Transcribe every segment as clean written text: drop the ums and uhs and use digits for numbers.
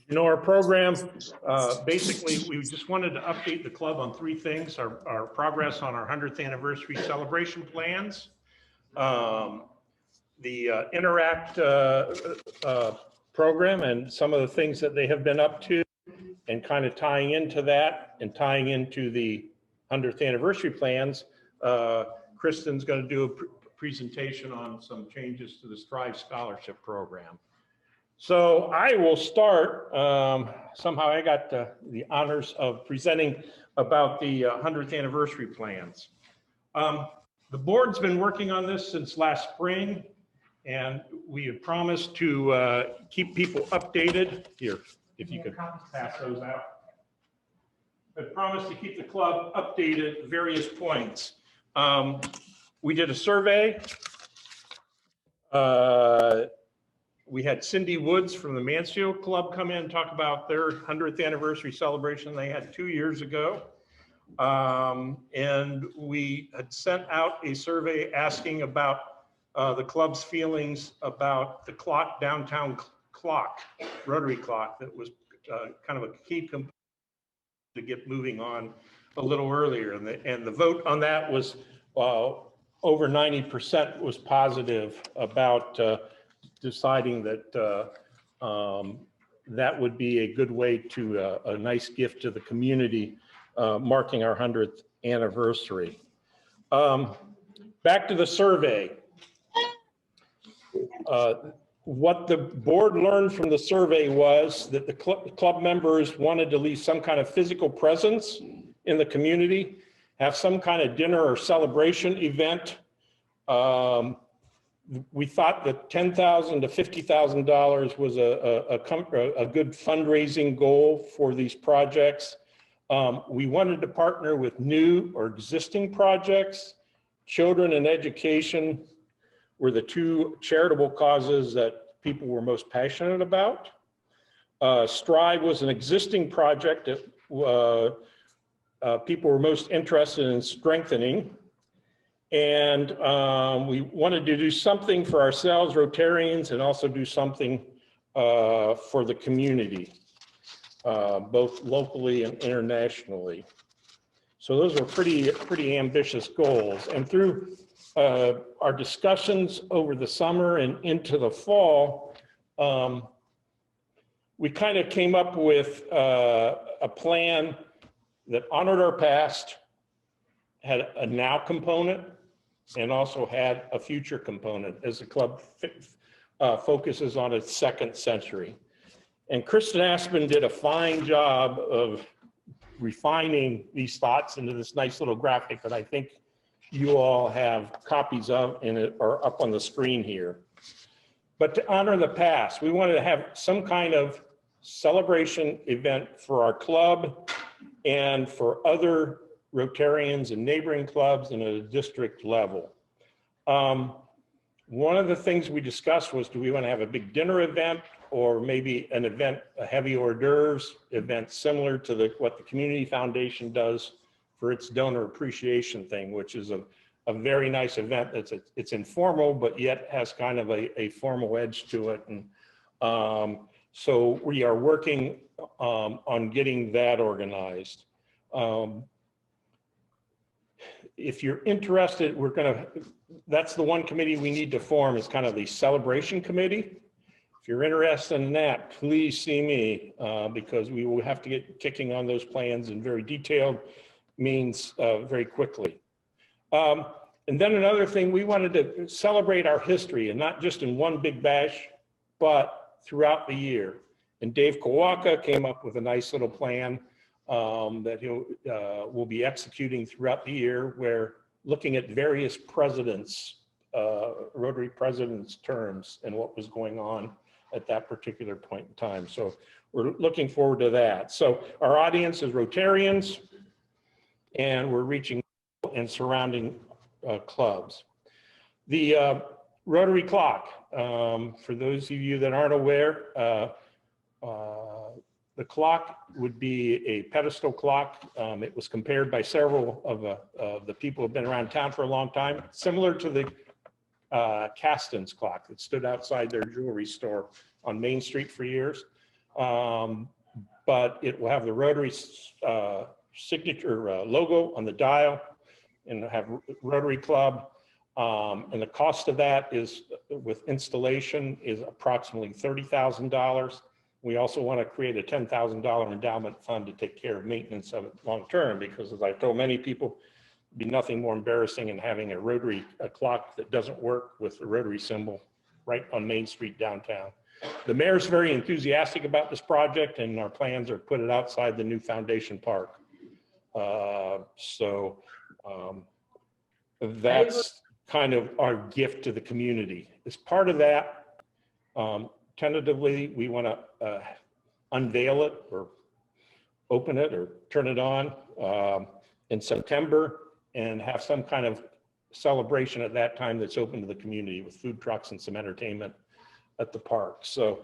You know, our program, basically, we just wanted to update the club on three things: our progress on our 100th anniversary celebration plans, the Interact program and some of the things that they have been up to, and kind of tying into that and tying into the 100th anniversary plans. Kristin's going to do a presentation on some changes to the Strive Scholarship Program. So I will start. Somehow I got the honors of presenting about the 100th anniversary plans. The board's been working on this since last spring, and we have promised to keep people updated. Here, if you could pass those out. I promised to keep the club updated at various points. We did a survey. We had Cindy Woods from the Mansfield Club come in and talk about their 100th anniversary celebration they had 2 years ago. And we had sent out a survey asking about the club's feelings about the clock, downtown clock, Rotary Clock, that was kind of a key component to get moving on a little earlier. And the vote on that was over 90% was positive about deciding that that would be a good way to a nice gift to the community, marking our 100th anniversary. Back to the survey. What the board learned from the survey was that the club members wanted to leave some kind of physical presence in the community, have some kind of dinner or celebration event. We thought that $10,000 to $50,000 was a good fundraising goal for these projects. We wanted to partner with new or existing projects. Children and education were the two charitable causes that people were most passionate about. Strive was an existing project that people were most interested in strengthening. And we wanted to do something for ourselves, Rotarians, and also do something for the community, both locally and internationally. So those were pretty ambitious goals. And through our discussions over the summer and into the fall, we kind of came up with a plan that honored our past, had a now component, and also had a future component as the club focuses on its second century. And Kristin Aspin did a fine job of refining these thoughts into this nice little graphic that I think you all have copies of and are up on the screen here. But to honor the past, we wanted to have some kind of celebration event for our club and for other Rotarians and neighboring clubs and at a district level. One of the things we discussed was, do we want to have a big dinner event or maybe an event, a heavy hors d'oeuvres event similar to what the Community Foundation does for its donor appreciation thing, which is a very nice event. It's informal, but yet has kind of a formal edge to it. And so we are working on getting that organized. If you're interested, that's the one committee we need to form, is kind of the celebration committee. If you're interested in that, please see me, because we will have to get kicking on those plans in very detailed means very quickly. And then another thing, we wanted to celebrate our history, and not just in one big bash, but throughout the year. And Dave Kowalka came up with a nice little plan that will be executing throughout the year, where looking at various presidents, Rotary presidents' terms and what was going on at that particular point in time. So we're looking forward to that. So our audience is Rotarians, and we're reaching and surrounding clubs. The Rotary Clock, for those of you that aren't aware, the clock would be a pedestal clock. It was compared by several of the people who have been around town for a long time, similar to the Caston's clock that stood outside their jewelry store on Main Street for years. but it will have the Rotary signature logo on the dial and have Rotary Club. And the cost of that is, with installation, is approximately $30,000. We also want to create a $10,000 endowment fund to take care of maintenance of it long term, because as I've told many people, it'd be nothing more embarrassing than having a Rotary clock that doesn't work with the Rotary symbol right on Main Street downtown. The mayor's very enthusiastic about this project, and our plans are to put it outside the new Foundation Park. That's kind of our gift to the community. As part of that, tentatively, we want to unveil it or open it or turn it on in September, and have some kind of celebration at that time that's open to the community with food trucks and some entertainment at the park. So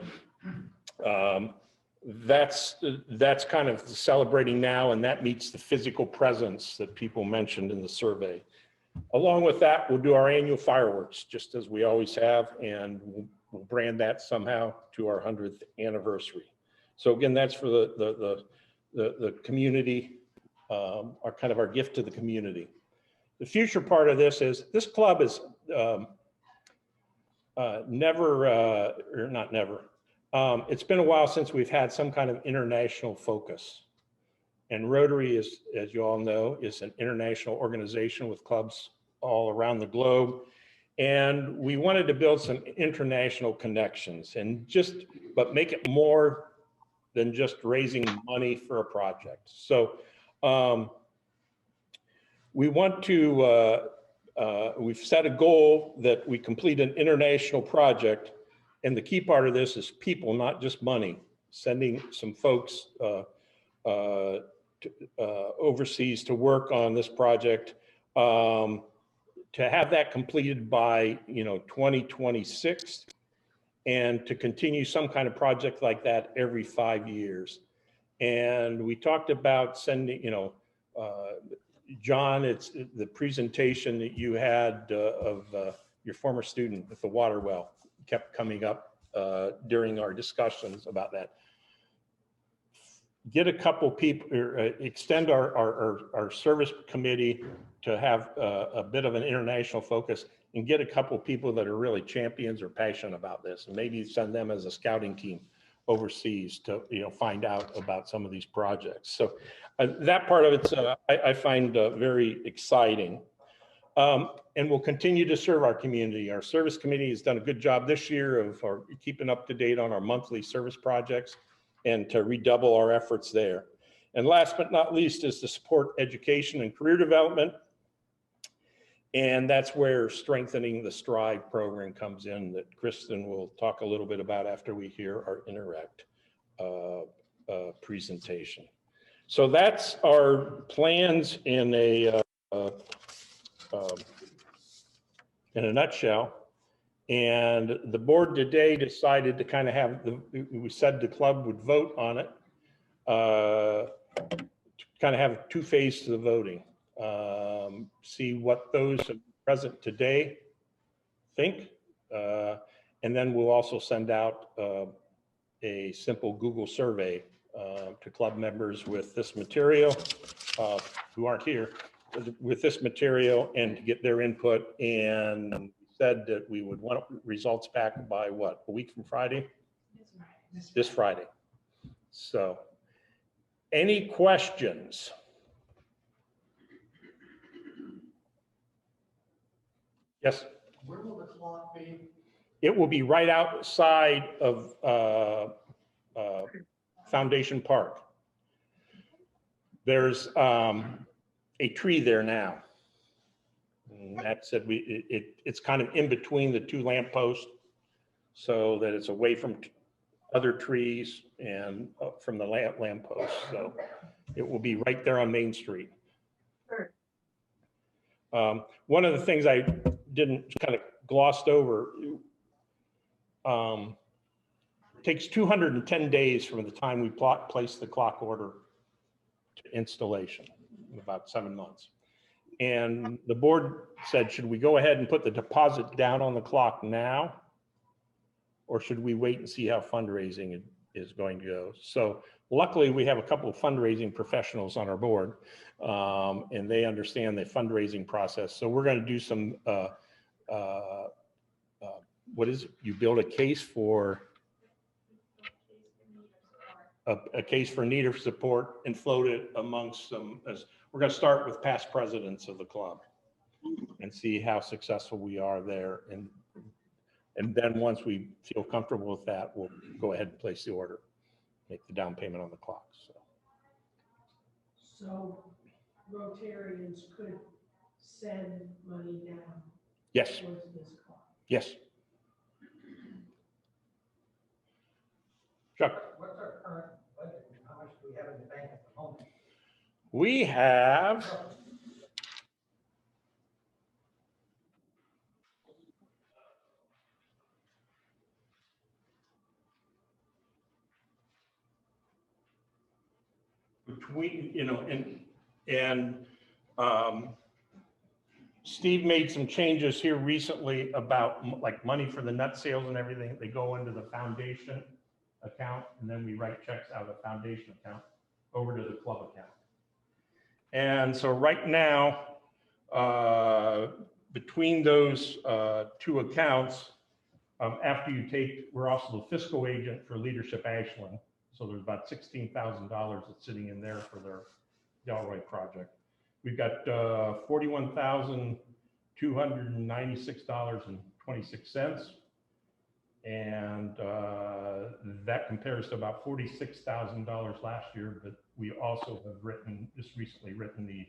that's kind of celebrating now, and that meets the physical presence that people mentioned in the survey. Along with that, we'll do our annual fireworks, just as we always have, and we'll brand that somehow to our 100th anniversary. So again, that's for the community, our kind of our gift to the community. The future part of this is, this club is it's been a while since we've had some kind of international focus. And Rotary is, as you all know, is an international organization with clubs all around the globe. And we wanted to build some international connections, and but make it more than just raising money for a project. So we want to, we've set a goal that we complete an international project. And the key part of this is people, not just money, sending some folks overseas to work on this project, to have that completed by 2026, and to continue some kind of project like that every 5 years. And we talked about sending, John, it's the presentation that you had of your former student with the water well kept coming up during our discussions about that. Get a couple people, or extend our service committee to have a bit of an international focus, and get a couple people that are really champions or passionate about this, and maybe send them as a scouting team overseas to find out about some of these projects. So that part of it's I find very exciting. And we'll continue to serve our community. Our service committee has done a good job this year of keeping up to date on our monthly service projects, and to redouble our efforts there. And last but not least is to support education and career development. And that's where strengthening the STRIVE program comes in, that Kristin will talk a little bit about after we hear our Interact presentation. So that's our plans in a nutshell. And the board today decided to kind of have, we said the club would vote on it, to kind of have two phases to the voting. See what those present today think. And then we'll also send out a simple Google survey to club members with this material, who aren't here, with this material, and to get their input. And said that we would want results back by what, a week from Friday? This Friday. So, any questions? Yes? Where will the clock be? It will be right outside of Foundation Park. There's a tree there now. And that said, it's kind of in between the two lampposts, so that it's away from other trees and from the lamppost. So it will be right there on Main Street. Sure. One of the things I didn't kind of glossed over, takes 210 days from the time we place the clock order to installation, about 7 months. And the board said, should we go ahead and put the deposit down on the clock now? Or should we wait and see how fundraising is going to go. So luckily, we have a couple of fundraising professionals on our board, and they understand the fundraising process. So we're going to do some, what is it? You build a case for a case for need of support and float it amongst some, as we're going to start with past presidents of the club and see how successful we are there. And then once we feel comfortable with that, we'll go ahead and place the order, make the down payment on the clock. So Rotarians could send money down Yes, towards this clock. yes. Chuck, What's our current budget? How much do we have in the bank at the moment? we have between, and Steve made some changes here recently about like money for the nut sales and everything. They go into the foundation account, and then we write checks out of the foundation account over to the club account. And so right now, between those two accounts, after you take, we're also the fiscal agent for Leadership Ashland. So there's about $16,000 that's sitting in there for their Delroy project. We've got $41,296.26. And that compares to about $46,000 last year, but we also have just recently written the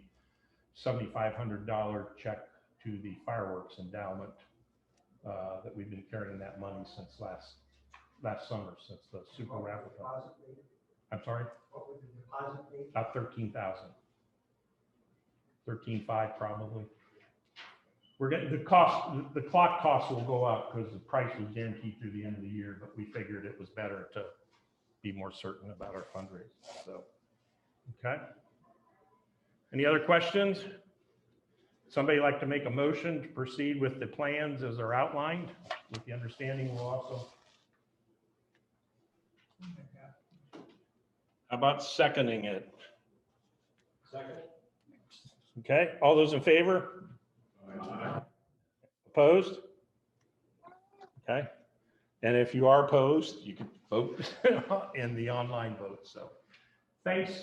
$7,500 check to the fireworks endowment that we've been carrying that money since last summer, since the super raffle. I'm sorry? What would the deposit be? About 13,000. 13.5 probably. We're getting the clock costs will go up because the price was guaranteed through the end of the year, but we figured it was better to be more certain about our fundraising. So, okay. Any other questions? Somebody like to make a motion to proceed with the plans as are outlined, with the understanding we'll also. How about seconding it? Second. Okay, all those in favor? Opposed? Okay, and if you are opposed, you can vote in the online vote. So thank you.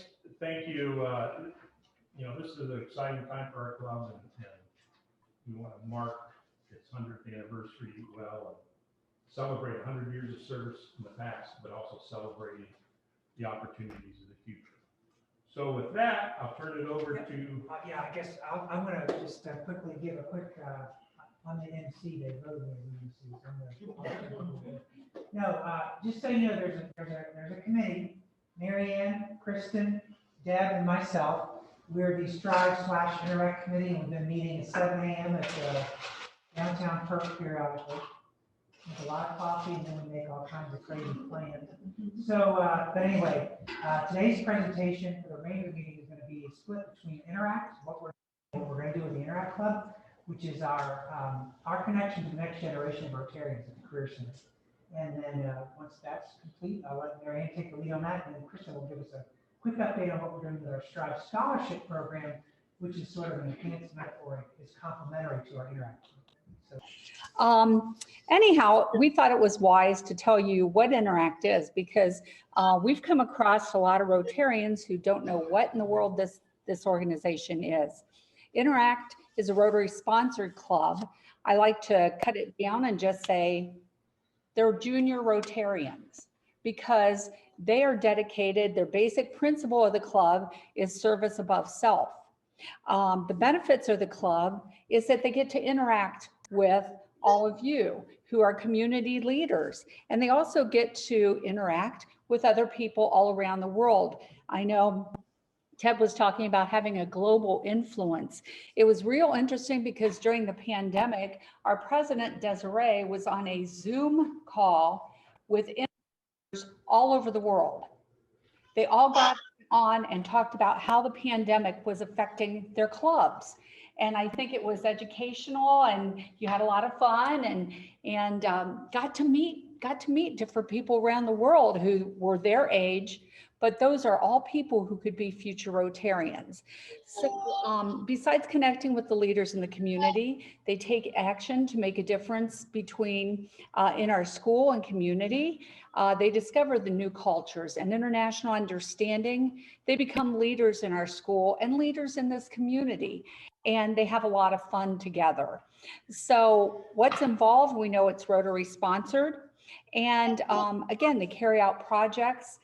This is an exciting time for our club, and we want to mark its 100th anniversary well and celebrate 100 years of service in the past, but also celebrating the opportunities of the future. So with that, I'll turn it over to. Yeah, I guess I'm going to just quickly give a quick, on the MC, they voted on the MC. No, just so you know, there's a committee, Maryanne, Kristin, Deb, and myself. We're the Strive/Interact Committee, and we've been meeting at 7 a.m. at the downtown Perk periodically. There's a lot of coffee, and then we make all kinds of crazy plans. So, but anyway, today's presentation for the remainder of the meeting is going to be split between Interact, what we're going to do with the Interact Club, which is our connection to the next generation of Rotarians at the Career Center. And then once that's complete, I'll let Maryanne take the lead on that, and then Kristin will give us a quick update on what we're doing with our Strive Scholarship Program, which is sort of an enhancement or is complementary to our Interact program. So. Anyhow, we thought it was wise to tell you what Interact is, because we've come across a lot of Rotarians who don't know what in the world this organization is. Interact is a Rotary sponsored club. I like to cut it down and just say they're junior Rotarians, because they are dedicated. Their basic principle of the club is service above self. The benefits of the club is that they get to interact with all of you who are community leaders, and they also get to interact with other people all around the world. I know Deb was talking about having a global influence. It was real interesting because during the pandemic, our president Desiree was on a Zoom call with all over the world. They all got on and talked about how the pandemic was affecting their clubs. And I think it was educational, and you had a lot of fun and got to meet got to meet different people around the world who were their age, but those are all people who could be future Rotarians. So besides connecting with the leaders in the community, they take action to make a difference between in our school and community. They discover the new cultures and international understanding. They become leaders in our school and leaders in this community, and they have a lot of fun together. So what's involved? We know it's Rotary sponsored. And again, they carry out projects.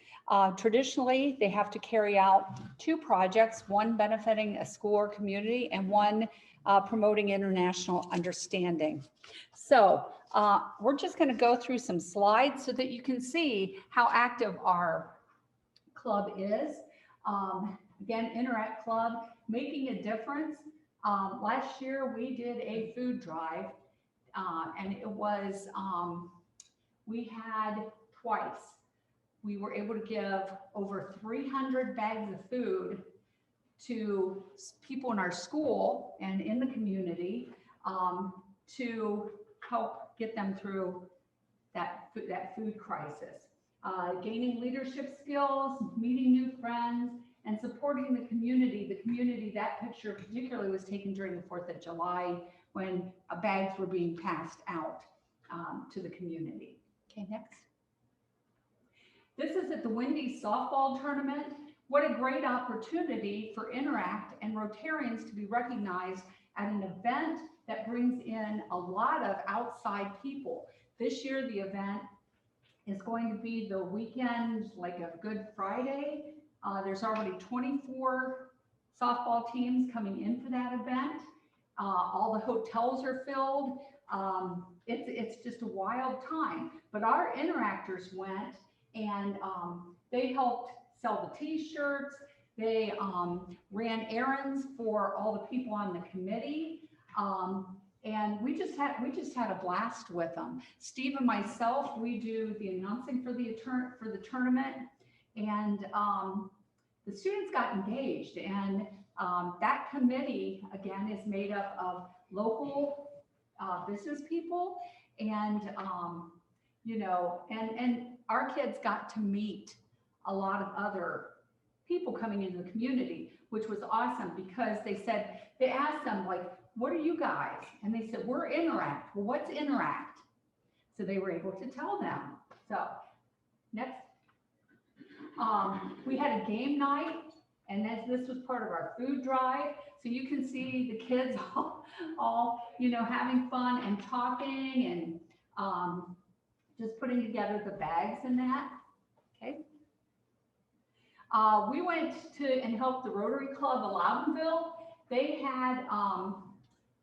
Traditionally, they have to carry out 2 projects, one benefiting a school or community and one promoting international understanding. So we're just going to go through some slides so that you can see how active our club is. Again, Interact Club, making a difference. Last year, we did a food drive, and it was, we had twice. We were able to give over 300 bags of food to people in our school and in the community to help get them through that food crisis. Gaining leadership skills, meeting new friends, and supporting the community. The community, that picture particularly was taken during the 4th of July when bags were being passed out to the community. Okay, next. This is at the Wendy's softball tournament. What a great opportunity for Interact and Rotarians to be recognized at an event that brings in a lot of outside people. This year, the event is going to be the weekend, like a Good Friday. There's already 24 softball teams coming in for that event. All the hotels are filled. It's just a wild time. But our interactors went and they helped sell the t-shirts. They ran errands for all the people on the committee. And we just had a blast with them. Steve and myself, we do the announcing for the tournament, and the students got engaged. And that committee again is made up of local business people, and you know, and our kids got to meet a lot of other people coming into the community, which was awesome because they asked them, like, what are you guys? And they said, we're Interact. Well, what's Interact? So they were able to tell them. So next. We had a game night, and this was part of our food drive. So you can see the kids all you know, having fun and talking and just putting together the bags and that. Okay. We went to and helped the Rotary Club of Loudonville. They had,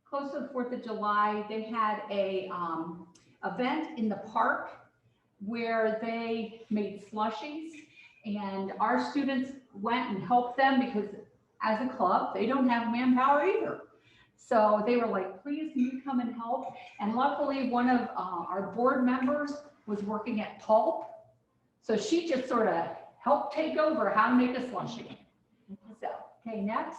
close to the 4th of July, they had a event in the park where they made slushies, and our students went and helped them because as a club, they don't have manpower either. So they were like, please, can you come and help? And luckily, one of our board members was working at Pulp. So she just sort of helped take over how to make a slushie. So, okay, next.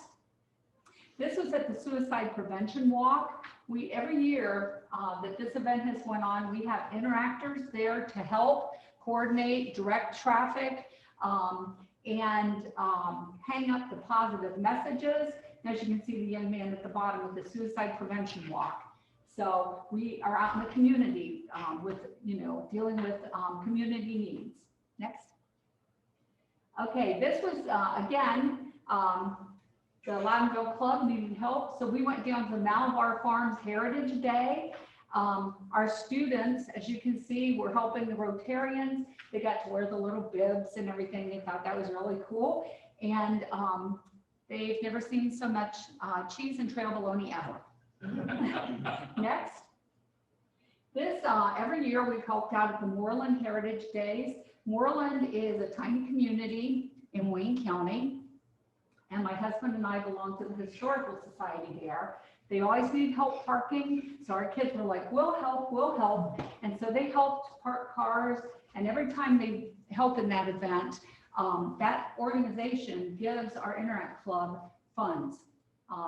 This was at the Suicide Prevention Walk. Every year that this event has went on, we have interactors there to help coordinate, direct traffic, and hang up the positive messages. And as you can see, the young man at the bottom with the Suicide Prevention Walk. So we are out in the community with, you know, dealing with community needs. Next. Okay, this was again, the Loudonville Club needed help, so we went down to Malabar Farms Heritage Day. Our students, as you can see, were helping the Rotarians. They got to wear the little bibs and everything. They thought that was really cool. And they've never seen so much cheese and trail bologna ever. Next. This, every year we've helped out at the Moreland Heritage Days. Moreland is a tiny community in Wayne County. And my husband and I belong to the Historical Society there. They always need help parking. So our kids were like, we'll help, we'll help. And so they helped park cars. And every time they help in that event, that organization gives our Interact Club funds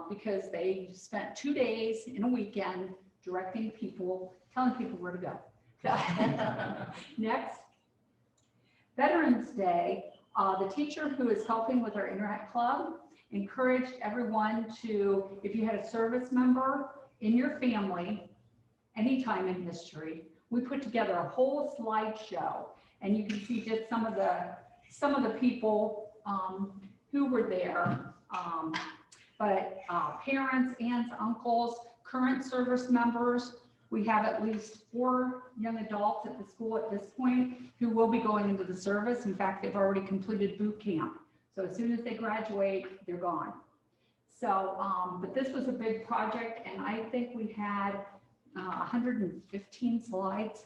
because they spent 2 days in a weekend directing people, telling people where to go. Next. Veterans Day, the teacher who is helping with our Interact Club encouraged everyone to, if you had a service member in your family, anytime in history, we put together a whole slideshow, and you can see just some of the people who were there. But parents, aunts, uncles, current service members. We have at least 4 young adults at the school at this point who will be going into the service. In fact, they've already completed boot camp. So as soon as they graduate, they're gone. So, but this was a big project, and I think we had 115 slides.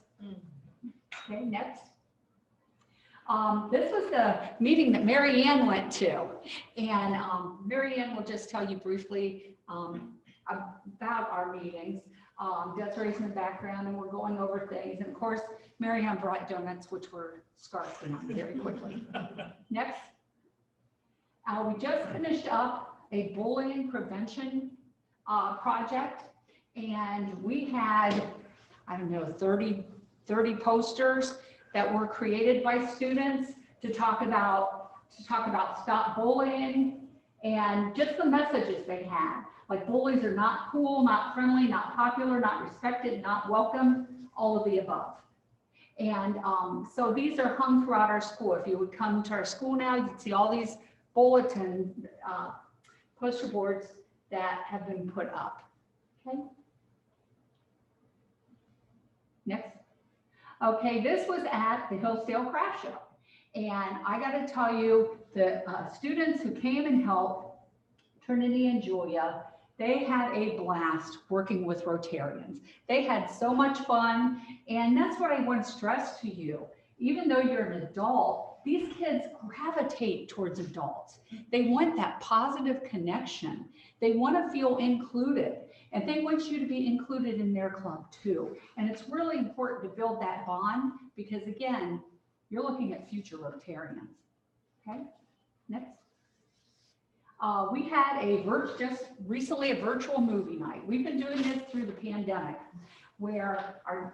Okay, next. This was the meeting that Maryanne went to, and Maryanne will just tell you briefly about our meetings. Desiree's in the background, and we're going over things. And of course, Maryanne brought donuts, which were scarfing on very quickly. Next. We just finished up a bullying prevention project, and we had, I don't know, 30 posters that were created by students to talk about stop bullying and just the messages they had. Like, bullies are not cool, not friendly, not popular, not respected, not welcome, all of the above. And so these are hung throughout our school. If you would come to our school now, you'd see all these bulletin poster boards that have been put up. Okay. Next. Okay, this was at the Hillsdale Craft Show. And I got to tell you, the students who came and helped, Trinity and Julia, they had a blast working with Rotarians. They had so much fun. And that's what I want to stress to you. Even though you're an adult, these kids gravitate towards adults. They want that positive connection. They want to feel included. And they want you to be included in their club too. And it's really important to build that bond because, again, you're looking at future Rotarians. Okay, next. We had just recently a virtual movie night. We've been doing this through the pandemic, where our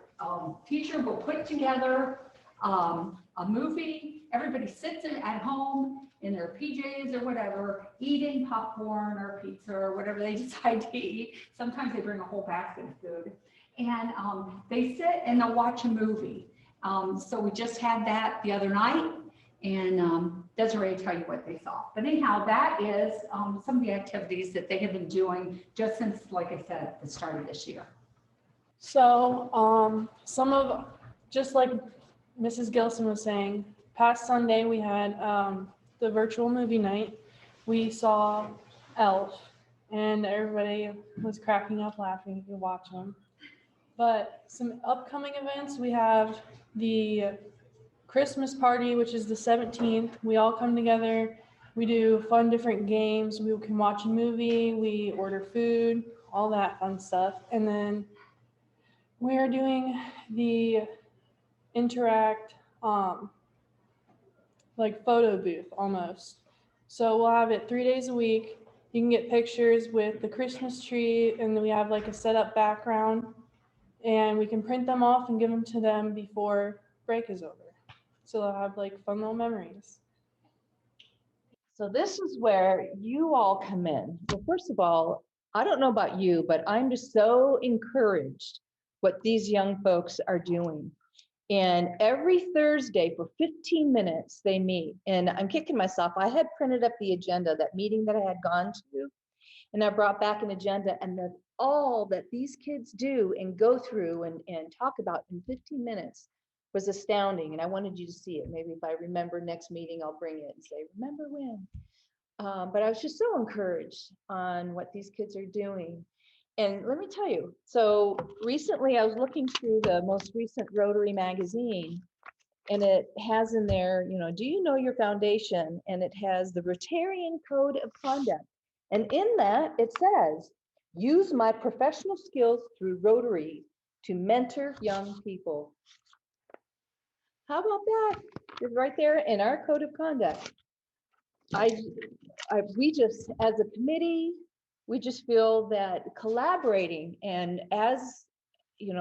teacher will put together a movie. Everybody sits at home in their PJs or whatever, eating popcorn or pizza or whatever they decide to eat. Sometimes they bring a whole basket of food. And they sit and they'll watch a movie. So we just had that the other night, and Desiree will tell you what they saw. But anyhow, that is some of the activities that they have been doing just since, like I said, at the start of this year. So just like Mrs. Gilson was saying, past Sunday we had the virtual movie night. We saw Elf, and everybody was cracking up laughing if you watch them. But some upcoming events, we have the Christmas party, which is the 17th. We all come together. We do fun different games. We can watch a movie. We order food, all that fun stuff. And then we are doing the Interact like photo booth almost. So we'll have it 3 days a week. You can get pictures with the Christmas tree, and then we have like a set up background, and we can print them off and give them to them before break is over. So they'll have like fun little memories. So this is where you all come in. Well, first of all, I don't know about you, but I'm just so encouraged what these young folks are doing. And every Thursday for 15 minutes they meet. And I'm kicking myself. I had printed up the agenda, that meeting that I had gone to, and I brought back an agenda, and that's all that these kids do and go through and talk about in 15 minutes was astounding. And I wanted you to see it. Maybe if I remember next meeting, I'll bring it and say, remember when? But I was just so encouraged on what these kids are doing. And let me tell you, so recently I was looking through the most recent Rotary magazine, and it has in there, you know, do you know your foundation? And it has the Rotarian Code of Conduct. And in that it says, use my professional skills through Rotary to mentor young people. How about that? It's right there in our code of conduct. We just, as a committee, we just feel that collaborating, and as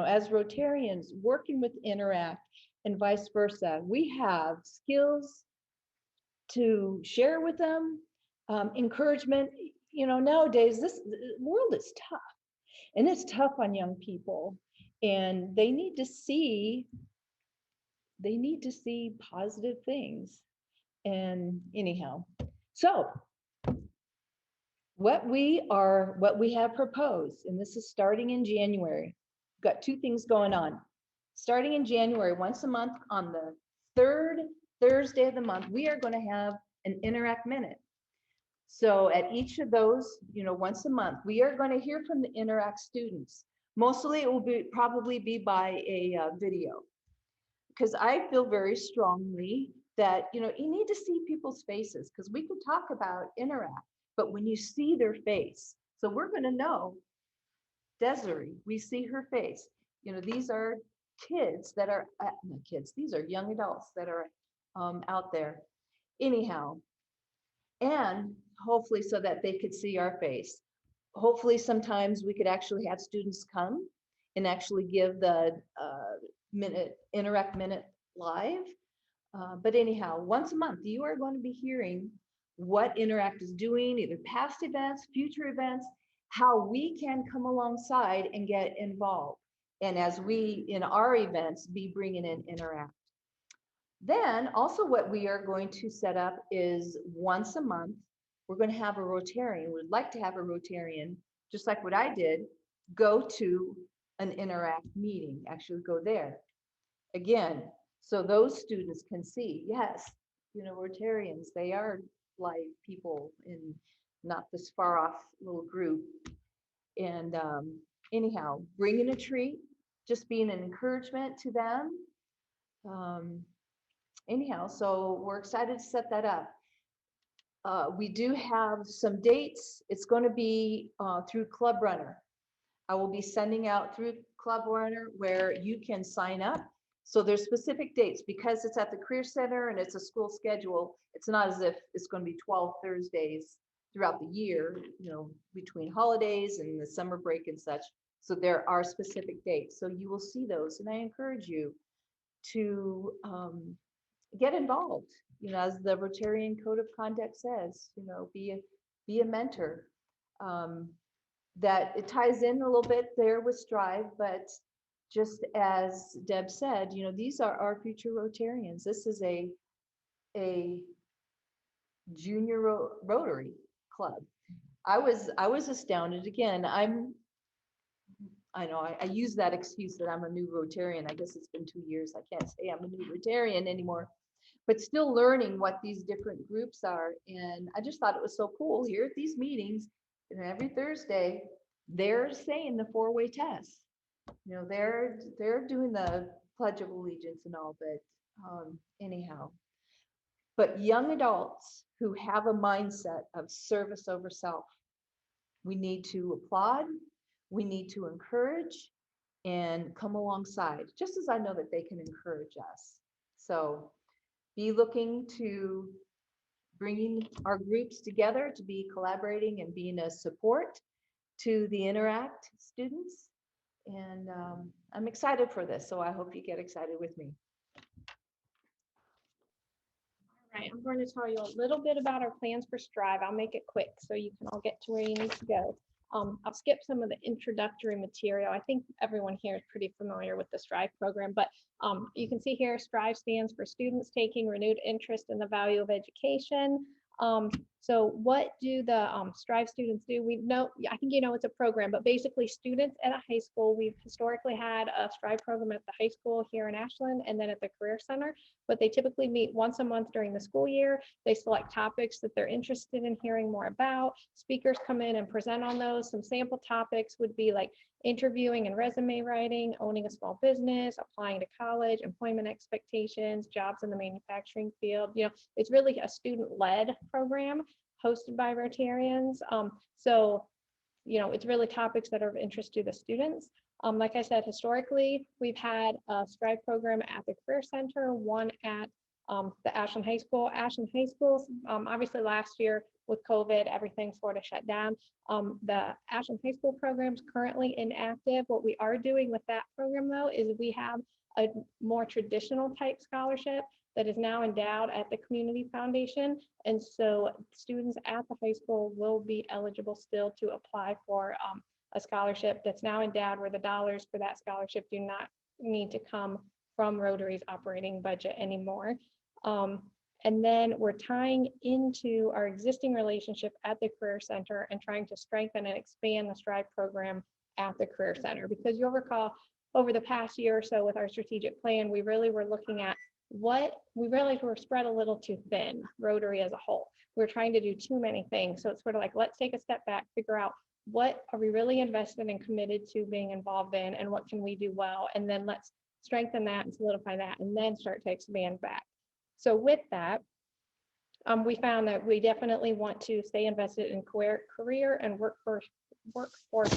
as Rotarians working with Interact and vice versa, we have skills to share with them, encouragement. Nowadays, the world is tough, and it's tough on young people, and they need to see positive things. And anyhow, so what we have proposed, and this is starting in January, got two things going on. Starting in January, once a month on the third Thursday of the month, we are going to have an Interact Minute. So at each of those, once a month, we are going to hear from the Interact students. Mostly it will probably be by a video, because I feel very strongly that, you need to see people's faces, because we could talk about Interact, but when you see their face, so we're going to know Desiree, we see her face. These are kids that are, not kids, these are young adults that are out there. Anyhow, and hopefully so that they could see our face. Hopefully sometimes we could actually have students come and actually give the Interact Minute live. But anyhow, once a month, you are going to be hearing what Interact is doing, either past events, future events, how we can come alongside and get involved. And as we, in our events, be bringing in Interact. Then also what we are going to set up is once a month, we're going to have a Rotarian. We'd like to have a Rotarian, just like what I did, go to an Interact meeting, actually go there. Again, so those students can see, yes, Rotarians, they are live people in not this far off little group. And anyhow, bringing a treat, just being an encouragement to them. Anyhow, so we're excited to set that up. We do have some dates. It's going to be through Club Runner. I will be sending out through Club Runner where you can sign up. So there's specific dates, because it's at the Career Center and it's a school schedule. It's not as if it's going to be 12 Thursdays throughout the year, between holidays and the summer break and such. So there are specific dates. So you will see those. And I encourage you to get involved, as the Rotarian Code of Conduct says, be a mentor. That it ties in a little bit there with Strive, but just as Deb said, these are our future Rotarians. This is a junior Rotary Club. I was astounded. Again, I know I use that excuse that I'm a new Rotarian. I guess it's been 2 years. I can't say I'm a new Rotarian anymore, but still learning what these different groups are. And I just thought it was so cool here at these meetings, and every Thursday, they're saying the four-way test. They're doing the Pledge of Allegiance and all, but anyhow. But young adults who have a mindset of service over self, we need to applaud, we need to encourage, and come alongside, just as I know that they can encourage us. So be looking to bringing our groups together to be collaborating and being a support to the Interact students. And I'm excited for this, so I hope you get excited with me. All right, I'm going to tell you a little bit about our plans for Strive. I'll make it quick so you can all get to where you need to go. I'll skip some of the introductory material. I think everyone here is pretty familiar with the Strive program, but you can see here Strive stands for Students Taking Renewed Interest in the Value of Education. So what do the Strive students do? I think it's a program, but basically students at a high school, we've historically had a Strive program at the high school here in Ashland and then at the Career Center, but they typically meet once a month during the school year. They select topics that they're interested in hearing more about. Speakers come in and present on those. Some sample topics would be like interviewing and resume writing, owning a small business, applying to college, employment expectations, jobs in the manufacturing field. It's really a student-led program hosted by Rotarians. So it's really topics that are of interest to the students. Like I said, historically, we've had a Strive program at the Career Center, one at the Ashland High School. Ashland High Schools, obviously last year with COVID, everything sort of shut down. The Ashland High School program is currently inactive. What we are doing with that program though is we have a more traditional type scholarship that is now endowed at the Community Foundation. And so students at the high school will be eligible still to apply for a scholarship that's now endowed, where the dollars for that scholarship do not need to come from Rotary's operating budget anymore. And then we're tying into our existing relationship at the Career Center and trying to strengthen and expand the Strive program at the Career Center. Because you'll recall over the past year or so with our strategic plan, we really were looking at what we realized we're spread a little too thin, Rotary as a whole. We're trying to do too many things. So it's sort of like, let's take a step back, figure out what are we really invested and committed to being involved in, and what can we do well, and then let's strengthen that and solidify that, and then start to expand back. So with that, we found that we definitely want to stay invested in career and workforce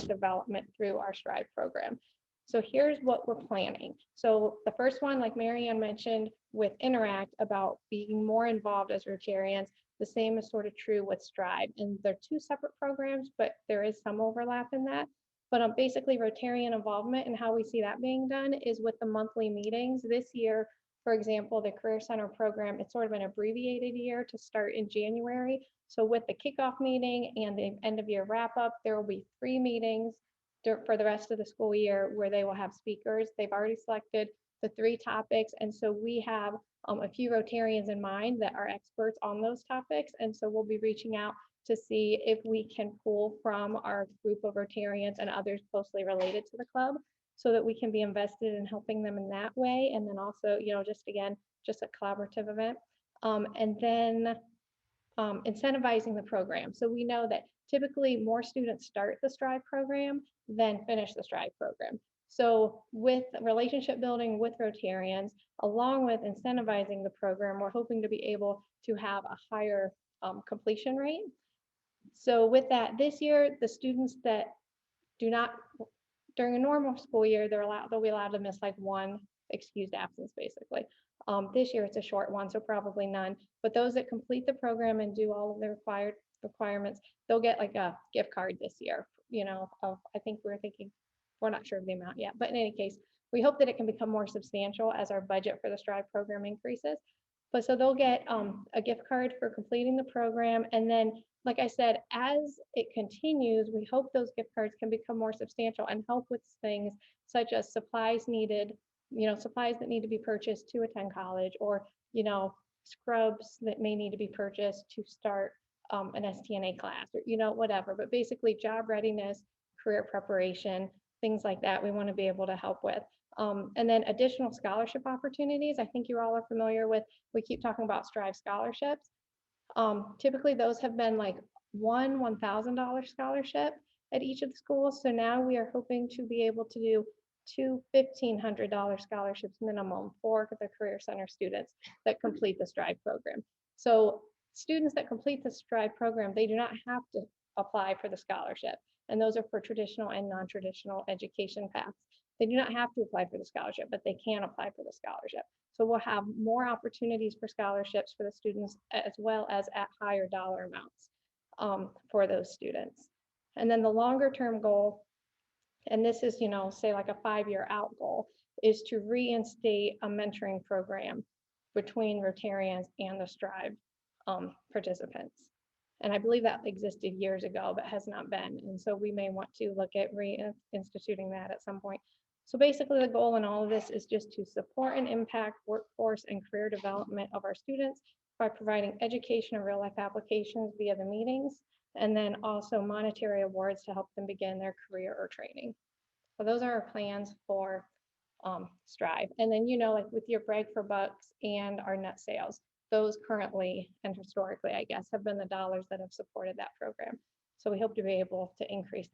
development through our Strive program. So here's what we're planning. So the first one, like Maryanne mentioned, with Interact, about being more involved as Rotarians, the same is sort of true with Strive. And they're two separate programs, but there is some overlap in that. But basically Rotarian involvement and how we see that being done is with the monthly meetings. This year, for example, the Career Center program, it's sort of an abbreviated year to start in January. So with the kickoff meeting and the end of year wrap up, there will be 3 meetings for the rest of the school year where they will have speakers. They've already selected the 3 topics. And so we have a few Rotarians in mind that are experts on those topics. And so we'll be reaching out to see if we can pull from our group of Rotarians and others closely related to the club, so that we can be invested in helping them in that way. And then also, just a collaborative event. And then incentivizing the program. So we know that typically more students start the Strive program than finish the Strive program. So with relationship building with Rotarians, along with incentivizing the program, we're hoping to be able to have a higher completion rate. So with that, this year, the students that do not, during a normal school year, they'll be allowed to miss like 1 excused absence, basically. This year it's a short one, so probably none. But those that complete the program and do all of the requirements, they'll get like a gift card this year. I think we're not sure of the amount yet, but in any case, we hope that it can become more substantial as our budget for the Strive program increases. But so they'll get a gift card for completing the program, and then, like I said, as it continues, we hope those gift cards can become more substantial and help with things such as supplies needed, supplies that need to be purchased to attend college, or, scrubs that may need to be purchased to start an STNA class, or, whatever. But basically job readiness, career preparation, things like that, we want to be able to help with. And then additional scholarship opportunities. I think you all are familiar with, we keep talking about Strive scholarships. Typically those have been like one $1,000 scholarship at each of the schools. So now we are hoping to be able to do 2 $1,500 scholarships minimum for the Career Center students that complete the Strive program. So students that complete the Strive program, they do not have to apply for the scholarship. And those are for traditional and non-traditional education paths. They do not have to apply for the scholarship, but they can apply for the scholarship. So we'll have more opportunities for scholarships for the students, as well as at higher dollar amounts for those students. And then the longer term goal, and this is, say like a 5-year out goal, is to reinstate a mentoring program between Rotarians and the Strive participants. And I believe that existed years ago, but has not been. And so we may want to look at reinstituting that at some point. So basically the goal in all of this is just to support and impact workforce and career development of our students by providing education and real life applications via the meetings, and then also monetary awards to help them begin their career or training. So those are our plans for Strive. And then, like with your brag for bucks and our net sales, those currently and historically, I guess, have been the dollars that have supported that program. So we hope to be able to increase that